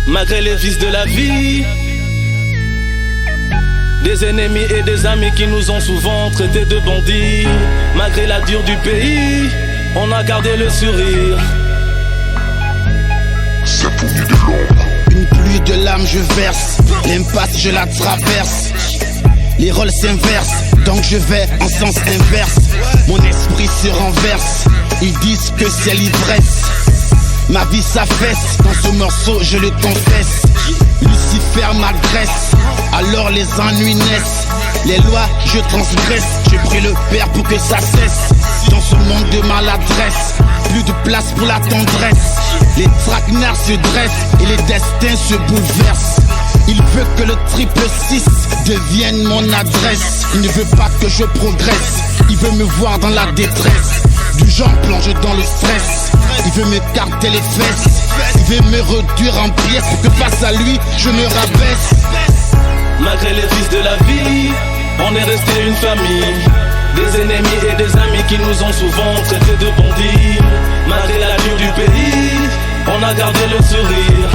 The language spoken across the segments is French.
Malgré les vices de la vie, des ennemis et des amis qui nous ont souvent traités de bandits. Malgré la dure du pays, on a gardé le sourire. Symphonie de l'ombre. Une pluie de larmes je verse, l'impasse je la traverse. Les rôles s'inversent, donc je vais en sens inverse. Mon esprit se renverse, ils disent que c'est l'ivresse. Ma vie s'affaisse, dans ce morceau je le confesse. Lucifer m'agresse, alors les ennuis naissent. Les lois je transgresse, je prie le Père pour que ça cesse. Dans ce monde de maladresse, plus de place pour la tendresse. Les traquenards se dressent et les destins se bouleversent. Il veut que le triple 6 devienne mon adresse. Il ne veut pas que je progresse, il veut me voir dans la détresse. Du genre plonge dans le stress, il veut me carter les fesses. Il veut me réduire en pièces pour que face à lui je me rabaisse. Malgré les vices de la vie, on est resté une famille. Des ennemis et des amis qui nous ont souvent traités de bandits. Malgré la dure du pays, on a gardé le sourire.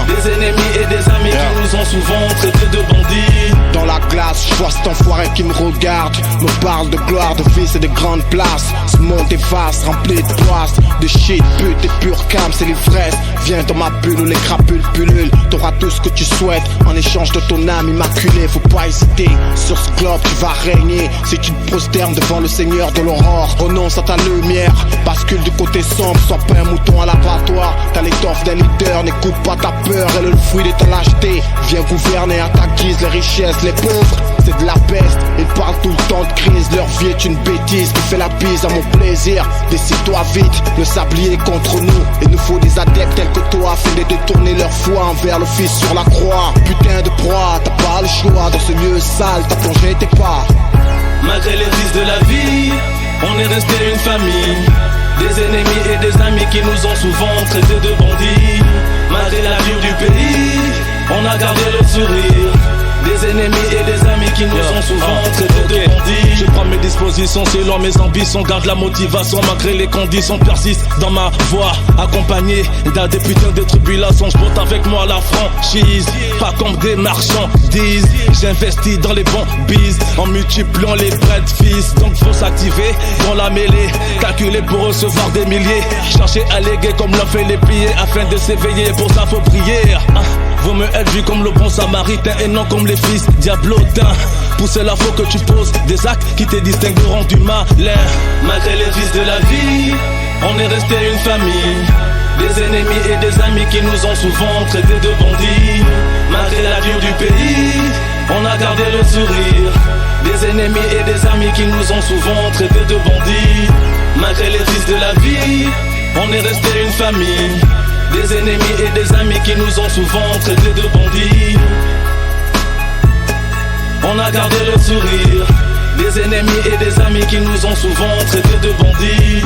Des ennemis et des amis qui nous ont souvent traités de bandits. Dans la glace, je vois cet enfoiré qui me regarde, me parle de gloire, de vice et de grandes places. Ce monde est vaste, rempli de poisses, de shit, pute et pure cam, c'est l'ivresse. Viens dans ma bulle où les crapules pullulent. T'auras tout ce que tu souhaites en échange de ton âme immaculée. Faut pas hésiter, sur ce globe tu vas régner. Si tu te prosternes devant le Seigneur de l'aurore, renonce à ta lumière, bascule du côté sombre, sois pas un mouton à l'abattoir. T'as l'étoffe d'un leader, n'écoute pas ta peur, elle est le fruit de ta lâcheté. Viens gouverner à ta guise les richesses, les pauvres, c'est de la peste. Ils parlent tout le temps de crise, leur vie est une bêtise qui fait la bise à mon plaisir. Décide-toi vite, le sablier est contre nous. Il nous faut des adeptes tels que toi afin de détourner leur foi envers le Fils sur la croix. Putain de proie, t'as pas le choix, dans ce lieu sale, t'as plongé tes pas. Malgré les vices de la vie, on est resté une famille. Des ennemis et des amis qui nous ont souvent traités de bandits. Malgré la dure du pays, on a gardé le sourire. Des ennemis et des amis qui nous ont souvent traités de bandits. Je prends mes dispositions selon mes ambitions, garde la motivation malgré les conditions. Persiste dans ma voie, accompagné d'un des putains de tribulations. Je porte avec moi la franchise, pas comme des marchandises. J'investis dans les bons bises, en multipliant les prêts de fils. Donc faut s'activer dans la mêlée, calculer pour recevoir des milliers. Chercher à léguer comme l'ont fait les pillés, afin de s'éveiller, pour ça faut prier. Vaut mieux être vu comme le bon samaritain et non comme les fils diablotins. Pour cela faut que tu poses des actes qui te distingueront du malin. Malgré les vices de la vie, on est resté une famille. Des ennemis et des amis qui nous ont souvent traités de bandits. Malgré la dure du pays, on a gardé le sourire. Des ennemis et des amis qui nous ont souvent traités de bandits. Malgré les vices de la vie, on est resté une famille. Des ennemis et des amis qui nous ont souvent traités de bandits. On a gardé le sourire. Des ennemis et des amis qui nous ont souvent traités de bandits.